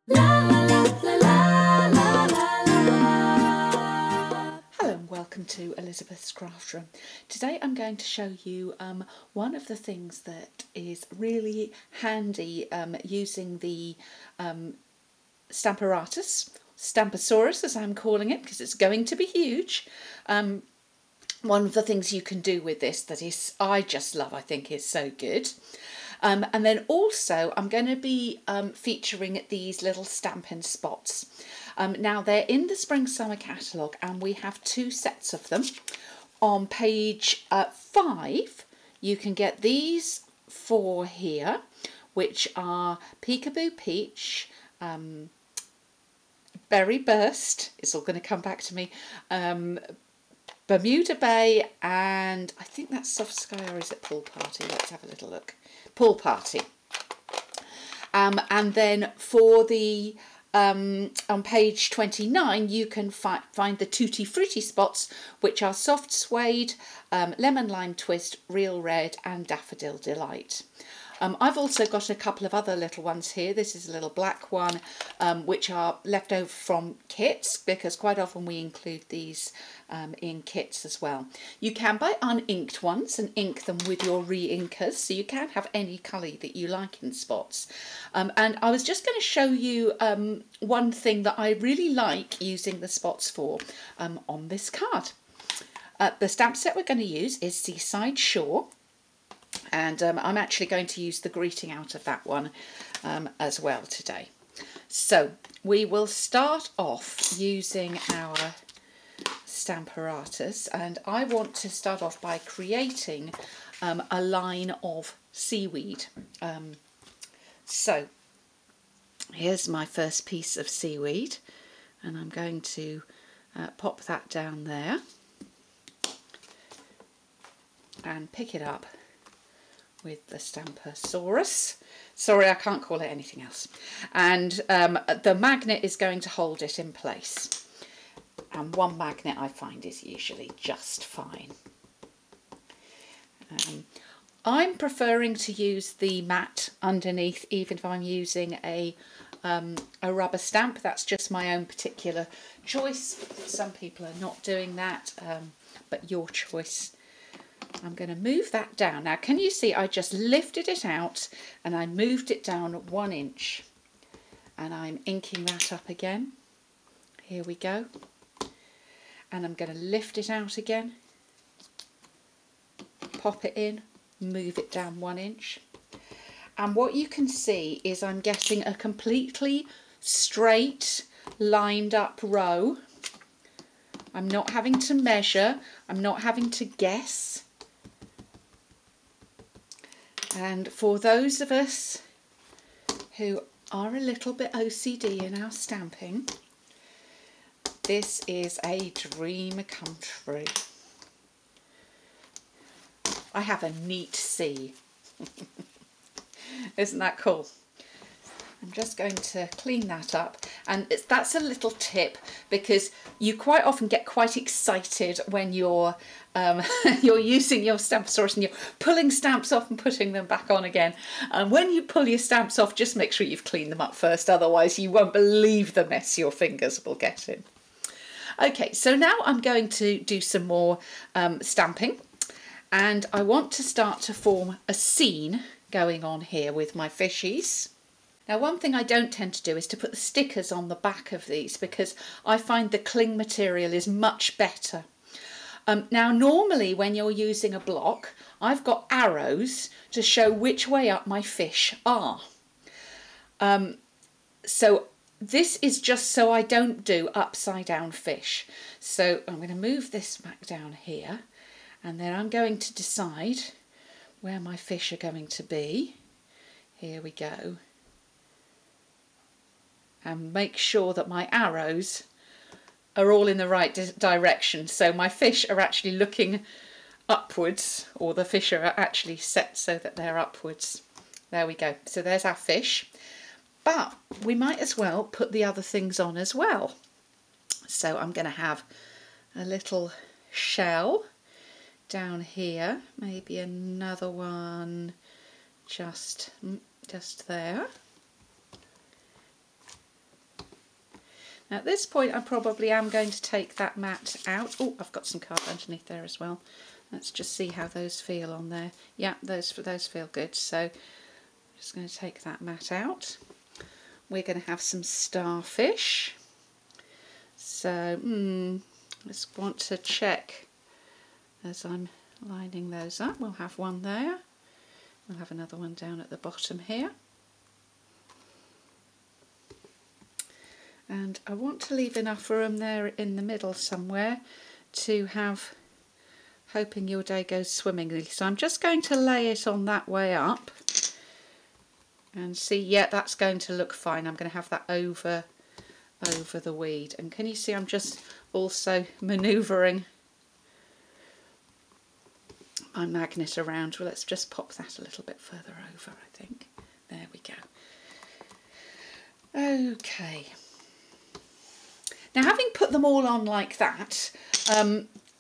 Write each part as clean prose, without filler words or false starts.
Hello and welcome to Elizabeth's Craft Room. Today I'm going to show you one of the things that is really handy using the Stamparatus, Stamposaurus as I'm calling it, because it's going to be huge. One of the things you can do with this that is I just love, I think is so good. And then also I'm going to be featuring these little Stampin' Spots. Now they're in the Spring Summer catalogue and we have two sets of them. On page 5 you can get these four here, which are Peekaboo Peach, Berry Burst, it's all going to come back to me, Bermuda Bay, and I think that's Soft Sky, or is it Pool Party? Let's have a little look. Pool Party. And then for the on page 29 you can find the Tutti Frutti spots, which are Soft Suede, Lemon Lime Twist, Real Red and Daffodil Delight. I've also got a couple of other little ones here. This is a little black one, which are left over from kits, because quite often we include these in kits as well. You can buy uninked ones and ink them with your re-inkers, so you can have any colour that you like in spots. And I was just going to show you one thing that I really like using the spots for on this card. The stamp set we're going to use is Seaside Shore. And I'm actually going to use the greeting out of that one as well today. So we will start off using our Stamparatus, and I want to start off by creating a line of seaweed. So here's my first piece of seaweed, and I'm going to pop that down there and pick it up with the Stamposaurus. Sorry, I can't call it anything else. And the magnet is going to hold it in place. And one magnet I find is usually just fine. I'm preferring to use the mat underneath, even if I'm using a rubber stamp. That's just my own particular choice. Some people are not doing that, but your choice. I'm going to move that down. Now can you see I just lifted it out and I moved it down 1 inch, and I'm inking that up again. Here we go. And I'm going to lift it out again, pop it in, move it down 1 inch. And what you can see is I'm getting a completely straight lined up row. I'm not having to measure, I'm not having to guess. And for those of us who are a little bit OCD in our stamping, this is a dream come true. I have a neat C. Isn't that cool? I'm just going to clean that up, and that's a little tip, because you quite often get quite excited when you're you're using your Stamposaurus and you're pulling stamps off and putting them back on again. And when you pull your stamps off, just make sure you've cleaned them up first, otherwise you won't believe the mess your fingers will get in. Okay, so now I'm going to do some more stamping, and I want to start to form a scene going on here with my fishies. Now one thing I don't tend to do is to put the stickers on the back of these, because I find the cling material is much better. Now normally when you're using a block, I've got arrows to show which way up my fish are. So this is just so I don't do upside down fish. So I'm going to move this back down here, and then I'm going to decide where my fish are going to be. Here we go. And make sure that my arrows are all in the right direction, so my fish are actually looking upwards, or the fish are actually set so that they're upwards. There we go. So there's our fish, but we might as well put the other things on as well. So I'm going to have a little shell down here, maybe another one just there. At this point I probably am going to take that mat out. Oh, I've got some card underneath there as well. Let's just see how those feel on there. Yeah, those feel good. So I'm just going to take that mat out. We're going to have some starfish. So just want to check as I'm lining those up. We'll have one there. We'll have another one down at the bottom here. And I want to leave enough room there in the middle somewhere to have hoping your day goes swimmingly. So I'm just going to lay it on that way up and see, yeah, that's going to look fine. I'm going to have that over the weed. And can you see I'm just also manoeuvring my magnet around? Well, let's just pop that a little bit further over, I think. There we go. Okay. Now, having put them all on like that,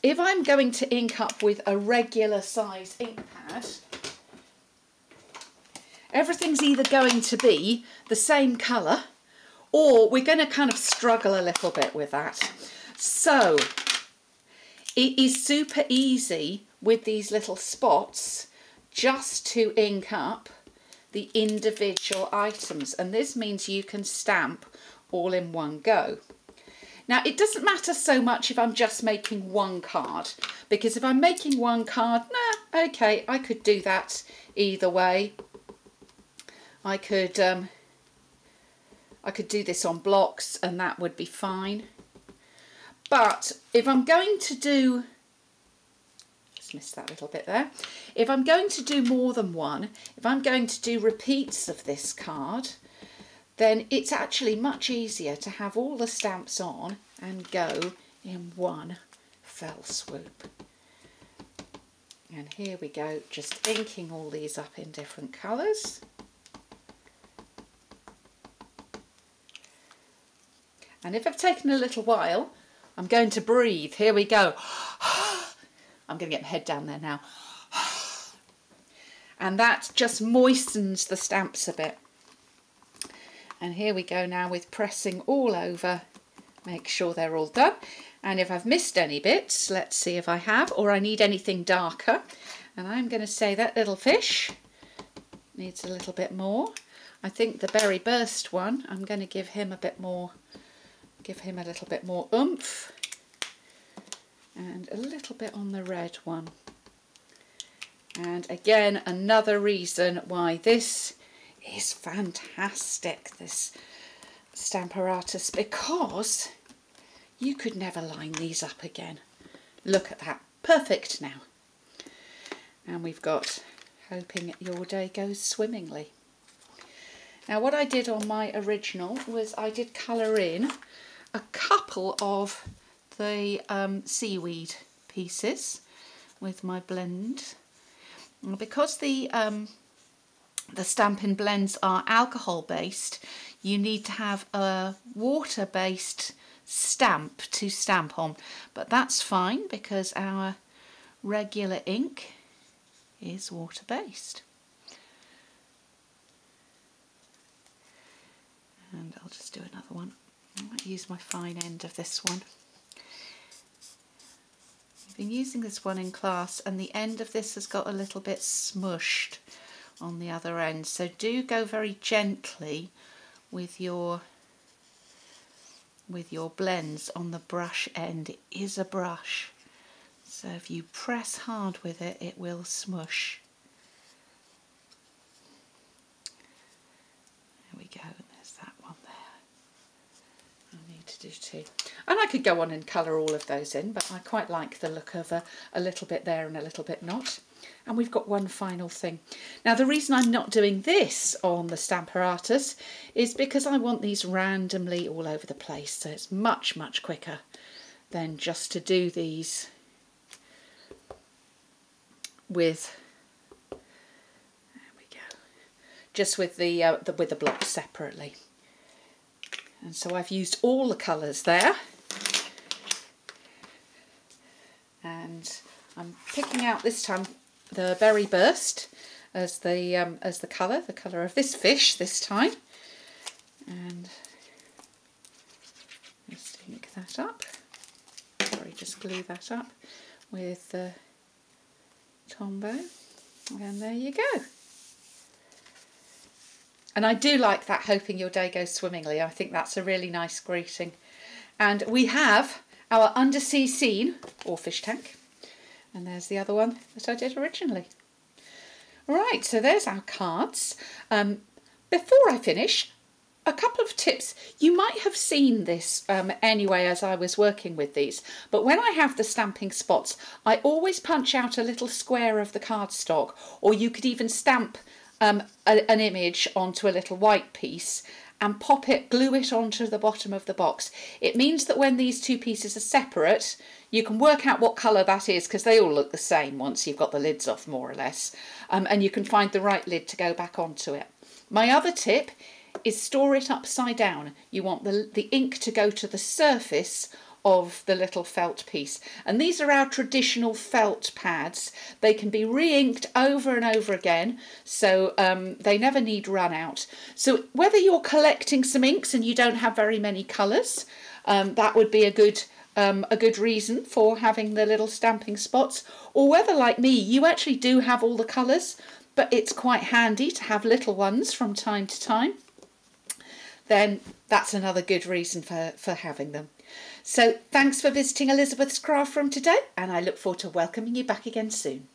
if I'm going to ink up with a regular size ink pad, everything's either going to be the same colour or we're going to kind of struggle a little bit with that. So it is super easy with these little spots just to ink up the individual items, and this means you can stamp all in one go. Now, it doesn't matter so much if I'm just making one card, because if I'm making one card, okay, I could do that either way. I could do this on blocks and that would be fine. But if I'm going to do, just missed that little bit there. If I'm going to do more than one, if I'm going to do repeats of this card, then it's actually much easier to have all the stamps on and go in one fell swoop. And here we go, just inking all these up in different colours. And if I've taken a little while, I'm going to breathe. Here we go. I'm going to get my head down there now. And that just moistens the stamps a bit. And here we go now with pressing all over, make sure they're all done. And if I've missed any bits, let's see if I have, or I need anything darker. And I'm going to say that little fish needs a little bit more. I think the berry burst one, I'm going to give him a bit more, give him a little bit more oomph. And a little bit on the red one. And again, another reason why this is fantastic, this Stamparatus, because you could never line these up again. Look at that, perfect now. And we've got hoping your day goes swimmingly. Now what I did on my original was I did colour in a couple of the seaweed pieces with my blend. And because the Stampin' blends are alcohol based, you need to have a water based stamp to stamp on, but that's fine because our regular ink is water based. And I'll just do another one. I might use my fine end of this one. I've been using this one in class and the end of this has got a little bit smushed on the other end, so do go very gently with your blends on the brush end. It is a brush, so if you press hard with it, it will smush. There we go, and there's that one there. I need to do two. And I could go on and colour all of those in, but I quite like the look of a little bit there and a little bit not. And we've got one final thing. Now the reason I'm not doing this on the Stamparatus is because I want these randomly all over the place, so it's much quicker than just to do these with, there we go, just with the blocks separately. And so I've used all the colours there, and I'm picking out this time the berry burst as the colour of this fish this time, and that up. Sorry, just glue that up with the Tombow, and there you go. And I do like that, hoping your day goes swimmingly. I think that's a really nice greeting. And we have our undersea scene, or fish tank. And there's the other one that I did originally. Right, so there's our cards. Before I finish, a couple of tips. You might have seen this anyway as I was working with these, but when I have the stamping spots, I always punch out a little square of the cardstock, or you could even stamp an image onto a little white piece and pop it, glue it onto the bottom of the box. It means that when these two pieces are separate, you can work out what colour that is, because they all look the same once you've got the lids off, more or less, and you can find the right lid to go back onto it. My other tip is store it upside down. You want the ink to go to the surface of the little felt piece. And these are our traditional felt pads. They can be re-inked over and over again, so they never need run out. So whether you're collecting some inks and you don't have very many colours, that would be a good reason for having the little stamping spots, or whether, like me, you actually do have all the colours, but it's quite handy to have little ones from time to time, then that's another good reason for having them. So thanks for visiting Elizabeth's Craft Room today, and I look forward to welcoming you back again soon.